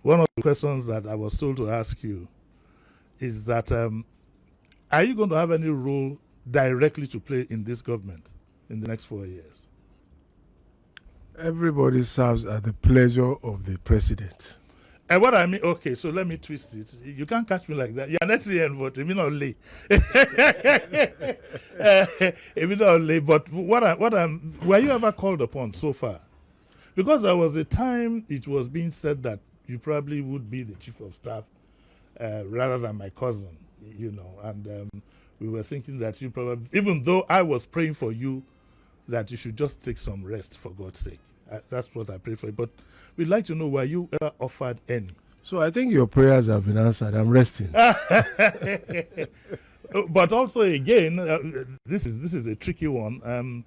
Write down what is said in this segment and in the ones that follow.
one of the questions that I was told to ask you is that are you going to have any role directly to play in this government in the next 4 years? Everybody serves at the pleasure of the president. And what I mean, okay, so let me twist it. You can't catch me like that. You're not saying what, I mean, not late. Not late. But were you ever called upon so far? Because there was a time it was being said that you probably would be the chief of staff rather than my cousin, and we were thinking that you probably, even though I was praying for you, that you should just take some rest for God's sake. That's what I pray for. But we'd like to know, were you ever offered any? So I think your prayers have been answered. I'm resting. But also, again, this is a tricky one.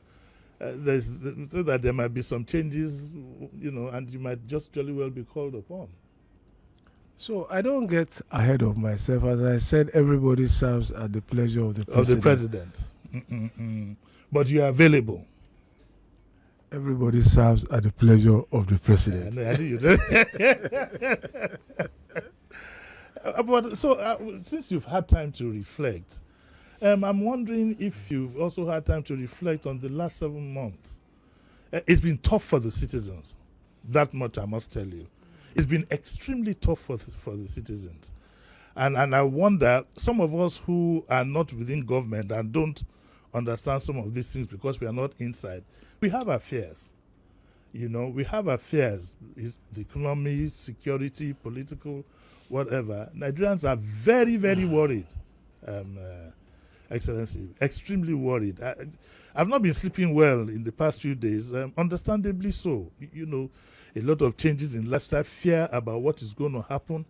So that there might be some changes, and you might just jolly well be called upon. So I don't get ahead of myself. As I said, everybody serves at the pleasure of the president. But you are available. Everybody serves at the pleasure of the president. I knew you did. But so, since you've had time to reflect, I'm wondering if you've also had time to reflect on the last 7 months. It's been tough for the citizens. That much I must tell you. It's been extremely tough for the citizens. And I wonder, some of us who are not within government and don't understand some of these things because we are not inside, we have our fears. We have our fears. It's the economy, security, political, whatever. Nigerians are very, very worried, Excellency, extremely worried. I've not been sleeping well in the past few days, understandably so. A lot of changes in lifestyle, fear about what is going to happen.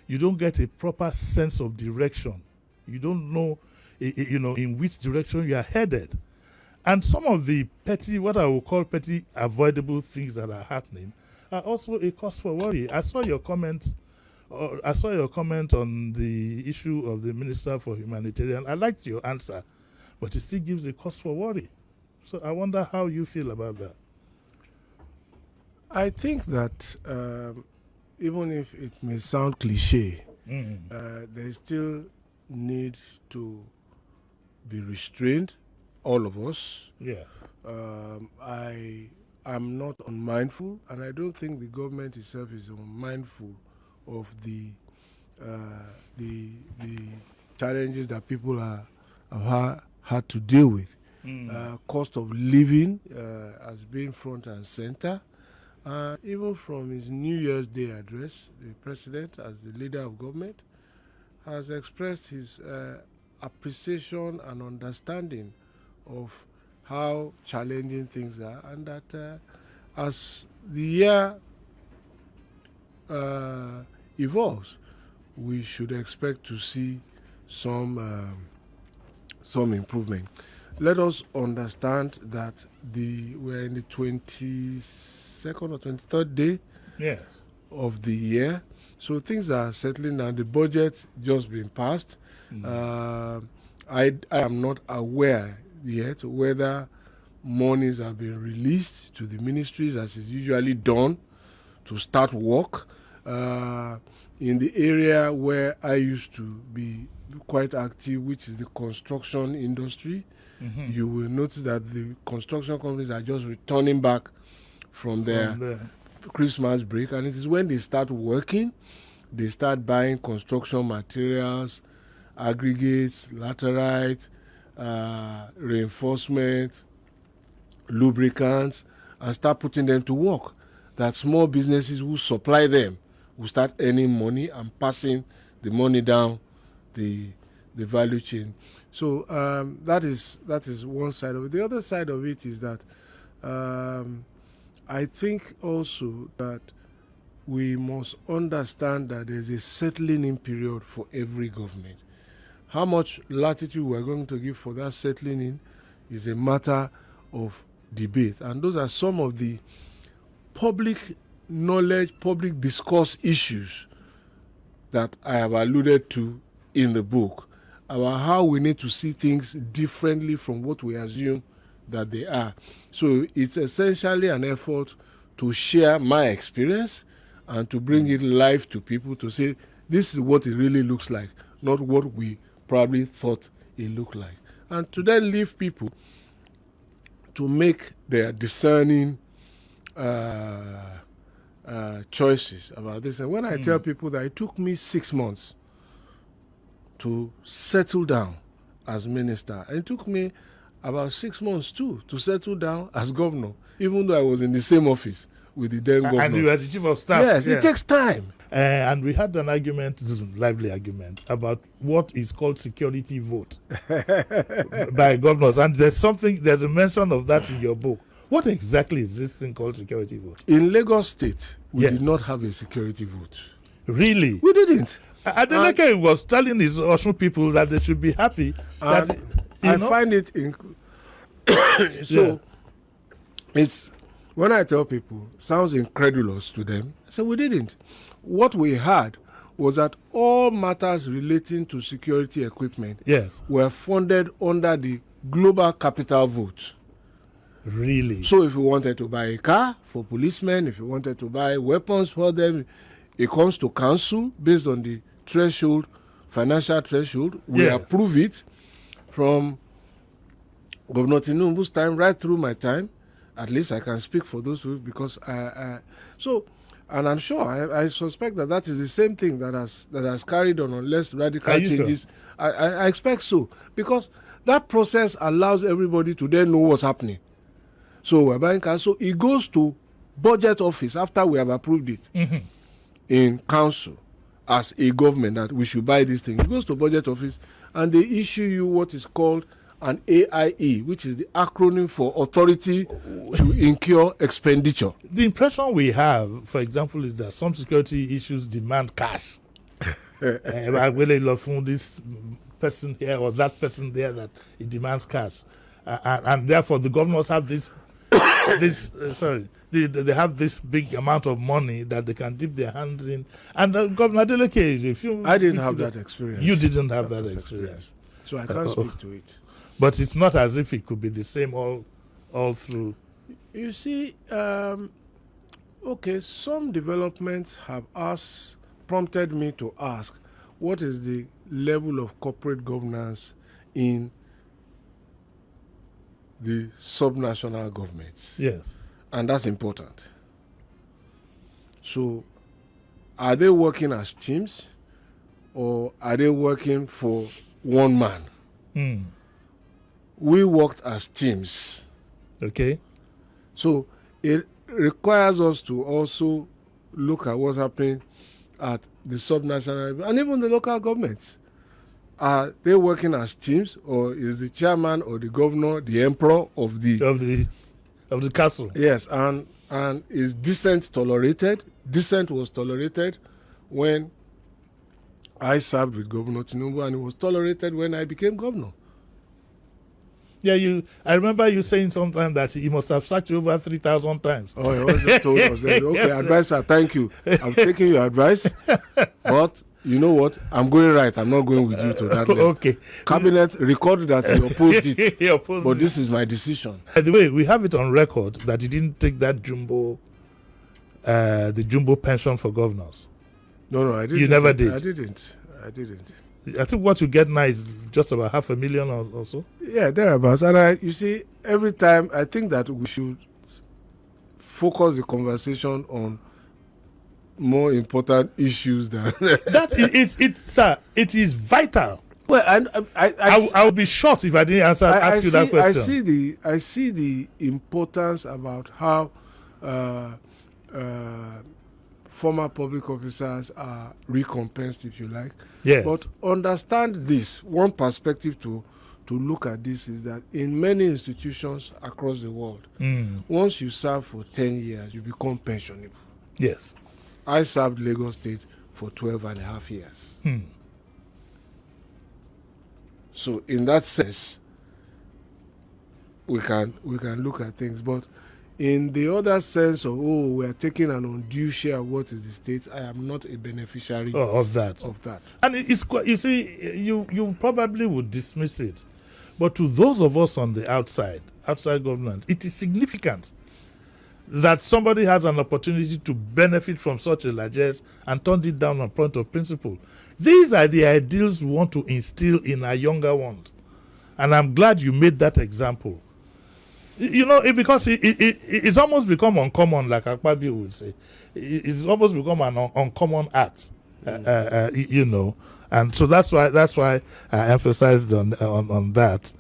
You don't get a proper sense of direction. You don't know, in which direction you are headed. And some of the petty, what I will call petty, avoidable things that are happening are also a cause for worry. I saw your comment on the issue of the Minister for Humanitarian. I liked your answer, but it still gives a cause for worry. So I wonder how you feel about that. I think that even if it may sound cliche, there still need to be restrained, all of us. Yeah. I am not unmindful, and I don't think the government itself is unmindful of the challenges that people have had to deal with. Cost of living has been front and center. Even from his New Year's Day address, the president, as the leader of government, has expressed his appreciation and understanding of how challenging things are, and that as the year evolves, we should expect to see some improvement. Let us understand that we're in the 22nd or 23rd day of the year, so things are settling now. The budget just been passed. I am not aware yet whether monies have been released to the ministries as is usually done to start work. In the area where I used to be quite active, which is the construction industry, you will notice that the construction companies are just returning back from their Christmas break, and it is when they start working, they start buying construction materials, aggregates, laterite, reinforcement, lubricants, and start putting them to work. That small businesses who supply them will start earning money and passing the money down the value chain. So that is one side of it. The other side of it is that I think also that we must understand that there's a settling in period for every government. How much latitude we're going to give for that settling in is a matter of debate. And those are some of the public knowledge, public discourse issues that I have alluded to in the book about how we need to see things differently from what we assume that they are. So it's essentially an effort to share my experience and to bring it live to people to say this is what it really looks like, not what we probably thought it looked like. And to then leave people to make their discerning choices about this. And when I tell people that it took me 6 months to settle down as minister, and it took me about 6 months too to settle down as governor, even though I was in the same office with the then governor. And you were the chief of staff. Yes, it takes time. And we had an argument, this is a lively argument, about what is called security vote by governors. And there's a mention of that in your book. What exactly is this thing called security vote? In Lagos State, we Yes. did not have a security vote. Really? We didn't. Adeleke was telling his Osun people that they should be happy. That, I find it so it's when I tell people, sounds incredulous to them. I say we didn't. What we had was that all matters relating to security equipment yes, were funded under the global capital vote. really. So if you wanted to buy a car for policemen, if you wanted to buy weapons for them, it comes to council based on the threshold, financial threshold. We Yes. approve it from Governor Tinubu's time right through my time. At least I can speak for those people because and I'm sure I suspect that is the same thing that has carried on unless radical Are you changes. sure? I expect so, because that process allows everybody to then know what's happening. So we're buying cars. So it goes to budget office after we have approved it in council as a government that we should buy this thing. It goes to budget office and they issue you what is called an AIE, which is the acronym for Authority to Incur Expenditure. The impression we have, for example, is that some security issues demand cash. This person here or that person there, that it demands cash. And therefore the governors have they have this big amount of money that they can dip their hands in. And Governor Adeleke, I didn't have that experience. You didn't have that experience. So I can't speak to it. But it's not as if it could be the same all through. You see, okay, some developments have prompted me to ask, what is the level of corporate governance in the subnational governments? Yes. And that's important. So, are they working as teams or are they working for one man? We worked as teams. Okay. So it requires us to also look at what's happening at the subnational and even the local governments. Are they working as teams, or is the chairman or the governor the emperor of the castle? Yes, and is dissent tolerated? Dissent was tolerated when I served with Governor Tinubu, and it was tolerated when I became governor. Yeah, I remember you saying sometime that he must have sacked you over 3,000 times. Oh, he always told us that. Okay, advisor, thank you. I've taken your advice, but you know what? I'm going right. I'm not going with you to that level. Okay. Cabinet recorded that he opposed it. He opposed but it. this is my decision. By the way, we have it on record that he didn't take that the jumbo pension for governors. No, I didn't. You never did. I didn't. I think what you get now is just about 500,000 or so. Yeah, thereabouts. And you see, every time I think that we should focus the conversation on more important issues than sir. It is vital. Well, I would be shocked if I didn't ask you that question. I see the importance about how former public officers are recompensed, if you like. Yes. But understand this. One perspective to look at this is that in many institutions across the world, once you serve for 10 years, you become pensionable. Yes. I served Lagos State for 12 and a half years. So in that sense, we can look at things. But in the other sense of, we are taking an undue share of what is the state, I am not a beneficiary of that. And it's quite, you see, you probably would dismiss it. But to those of us on the outside government, it is significant that somebody has an opportunity to benefit from such a largesse and turned it down on point of principle. These are the ideals we want to instill in our younger ones. And I'm glad you made that example. You know, because it's almost become uncommon, like Akpabio would say. It's almost become an uncommon act, you know. And so that's why I emphasized on that.